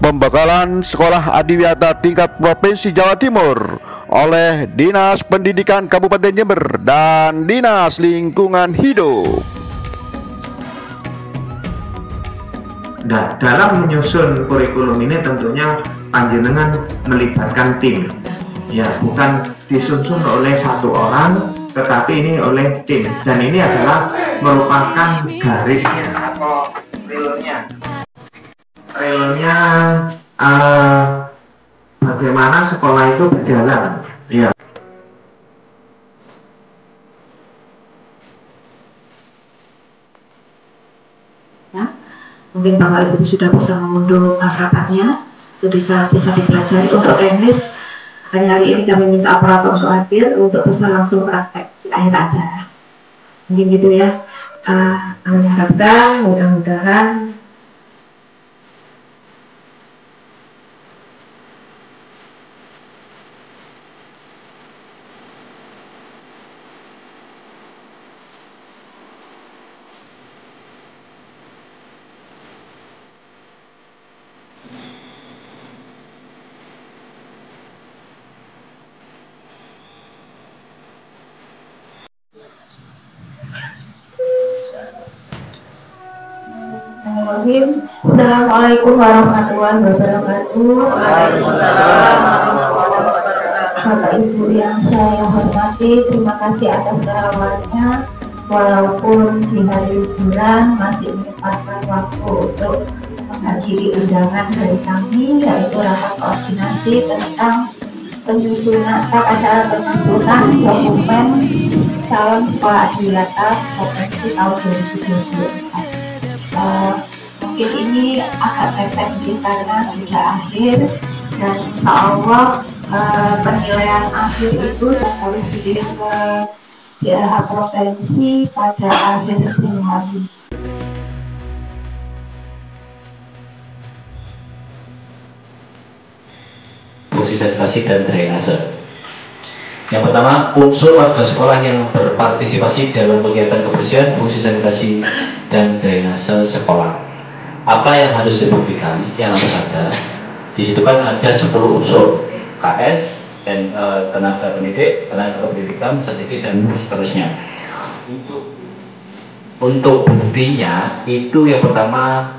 pembekalan sekolah adiwiyata tingkat Provinsi Jawa Timur oleh Dinas Pendidikan Kabupaten Jember dan Dinas Lingkungan Hidup. Nah, dalam menyusun kurikulum ini tentunya panjenengan melibatkan tim, ya, bukan disusun oleh satu orang, tetapi ini oleh tim, dan ini adalah merupakan garisnya atau realnya bagaimana sekolah itu berjalan, ya. Mungkin Bapak Ibu sudah bisa mengunduh rapatnya, itu bisa dipelajari. Untuk teknis, hari ini kami minta operator sohadir untuk bisa langsung praktek di akhir acara. Mungkin gitu ya. Kami harapkan mudah-mudahan Assalamualaikum warahmatullahi wabarakatuh. Waalaikumsalam warahmatullahi wabarakatuh. Bapak Ibu yang saya hormati, terima kasih atas kerawatannya. Walaupun di hari liburan masih menyempatkan waktu untuk menghadiri undangan dari kami, yaitu rapat koordinasi tentang penyusunan acara penyusunan dokumen calon sekolah adiwiyata provinsi tahun 2024. Mungkin ini agak mepet karena sudah akhir, dan insya Allah penilaian akhir itu harus dikirim ke daerah provinsi pada akhir Januari. Fungsi sanitasi dan drainase. Yang pertama, unsur warga sekolah yang berpartisipasi dalam kegiatan kebersihan, fungsi sanitasi dan drainase sekolah. Apa yang harus dibuktikan? Yang harus ada di situ kan ada 10 unsur: KS, dan tenaga pendidik, tenaga pendidikan, sertifikat, dan seterusnya. Untuk buktinya itu yang pertama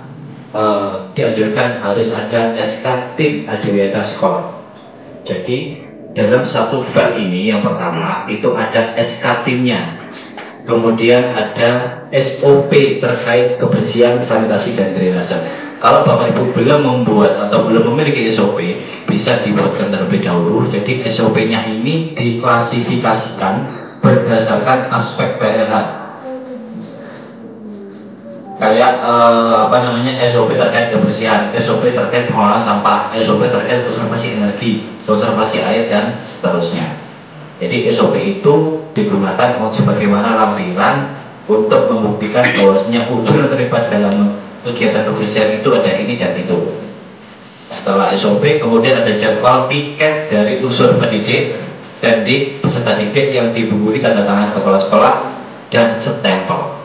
dianjurkan harus ada SK tim adiwiyata sekolah. Jadi dalam satu file ini yang pertama itu ada SK timnya, kemudian ada SOP terkait kebersihan, sanitasi, dan drainase. Kalau Bapak Ibu belum membuat atau belum memiliki SOP, bisa dibuatkan terlebih dahulu. Jadi SOP-nya ini diklasifikasikan berdasarkan aspek PLH. Kayak SOP terkait kebersihan, SOP terkait pengolahan sampah, SOP terkait konservasi energi, konservasi air, dan seterusnya. Jadi SOP itu digunakan sebagaimana lampiran untuk membuktikan bahwasanya unsur yang terlibat dalam kegiatan kebersihan itu ada ini dan itu. Setelah SOP, kemudian ada jadwal piket dari unsur pendidik dan peserta didik yang dibungkuli tanda tangan kepala sekolah dan stempel.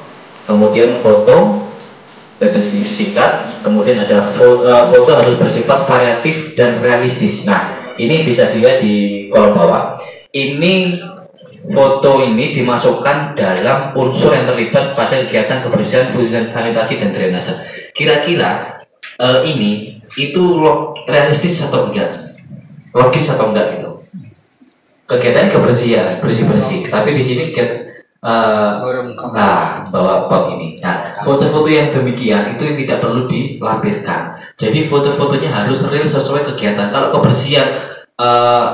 Kemudian foto dan deskripsi singkat. Kemudian ada foto harus bersifat variatif dan realistis. Nah, ini bisa dilihat di kolom bawah. Ini foto ini dimasukkan dalam unsur yang terlibat pada kegiatan kebersihan, fungsi sanitasi, dan drainase. Kira-kira ini itu realistis atau enggak? Logis atau enggak gitu? Kegiatan kebersihan, bersih-bersih, tapi di sini bawa pot ini. Nah, foto-foto yang demikian itu yang tidak perlu dilampirkan. Jadi foto-fotonya harus real sesuai kegiatan. Kalau kebersihan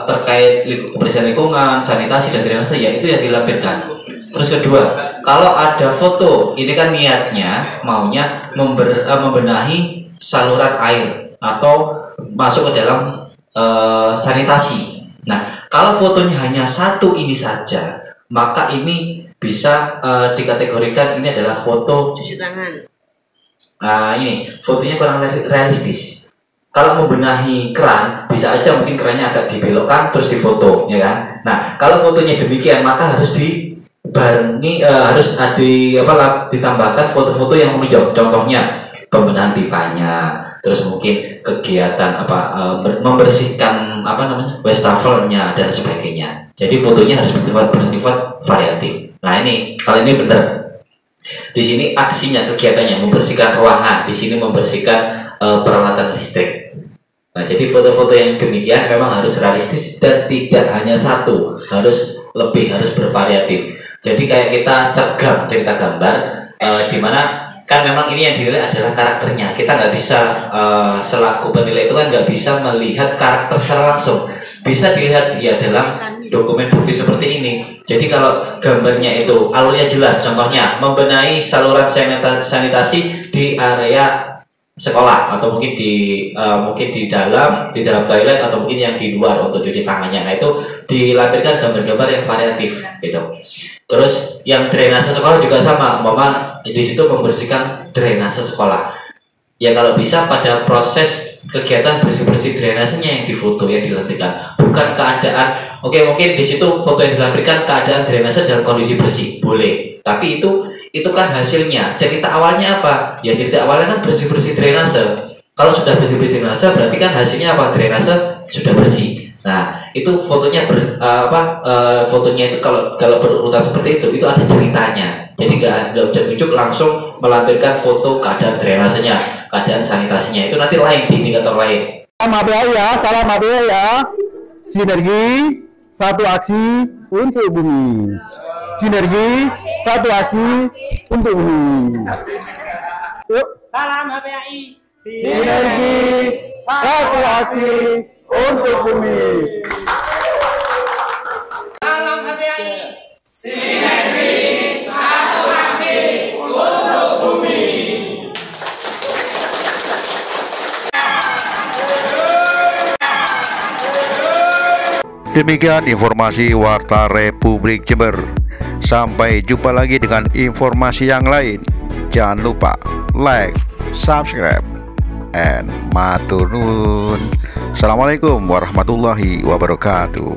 terkait kebersihan lingkungan, sanitasi, dan drainase, ya itu yang dilampirkan. Terus kedua, kalau ada foto, ini kan niatnya maunya membenahi saluran air atau masuk ke dalam sanitasi. Nah, kalau fotonya hanya satu ini saja, maka ini bisa dikategorikan ini adalah foto cuci tangan. Nah, ini fotonya kurang realistis. Kalau membenahi keran, bisa aja mungkin kerannya agak dibelokkan terus difoto, ya kan? Nah, kalau fotonya demikian, maka harus dibarengi, ditambahkan foto-foto yang menunjukkan, contohnya pembenahan pipanya, terus mungkin kegiatan membersihkan wastafelnya dan sebagainya. Jadi fotonya harus bersifat variatif. Nah ini kalau ini benar. Di sini aksinya, kegiatannya membersihkan ruangan, di sini membersihkan peralatan listrik. Nah, jadi foto-foto yang demikian memang harus realistis dan tidak hanya satu, harus lebih, harus bervariatif. Jadi kayak kita cerita gambar, di mana kan memang ini yang dinilai adalah karakternya. Kita nggak bisa selaku penilai itu kan nggak bisa melihat karakter secara langsung. Bisa dilihat ya dalam dokumen bukti seperti ini. Jadi kalau gambarnya itu alurnya jelas, contohnya membenahi saluran sanitasi di area sekolah atau mungkin di dalam toilet atau mungkin yang di luar untuk cuci tangannya. Nah itu dilampirkan gambar-gambar yang variatif gitu. Terus yang drainase sekolah juga sama, di situ membersihkan drainase sekolah. Ya kalau bisa pada proses kegiatan bersih-bersih drainasenya yang difoto, yang dilampirkan, bukan keadaan. Oke, mungkin di situ foto yang dilampirkan keadaan drainase dalam kondisi bersih, boleh. Tapi itu kan hasilnya. Cerita awalnya apa? Ya cerita awalnya kan bersih-bersih drainase. Kalau sudah bersih-bersih drainase berarti kan hasilnya apa? Drainase sudah bersih. Nah, itu fotonya fotonya itu kalau berurutan seperti itu ada ceritanya. Jadi nggak ujuk-ujuk langsung melampirkan foto keadaan drainasenya, keadaan sanitasinya. Itu nanti lain di indikator lain. Salam APA ya. Sinergi, satu aksi untuk bumi. Sinergi, satu aksi untuk bumi. Yuk. Salam HPAI. Sinergi, satu aksi untuk bumi. Salam HPAI. Sinergi, satu aksi untuk bumi. Demikian informasi Warta Republik Jember. Sampai jumpa lagi dengan informasi yang lain. Jangan lupa like, subscribe, and matur nuwun. Assalamualaikum warahmatullahi wabarakatuh.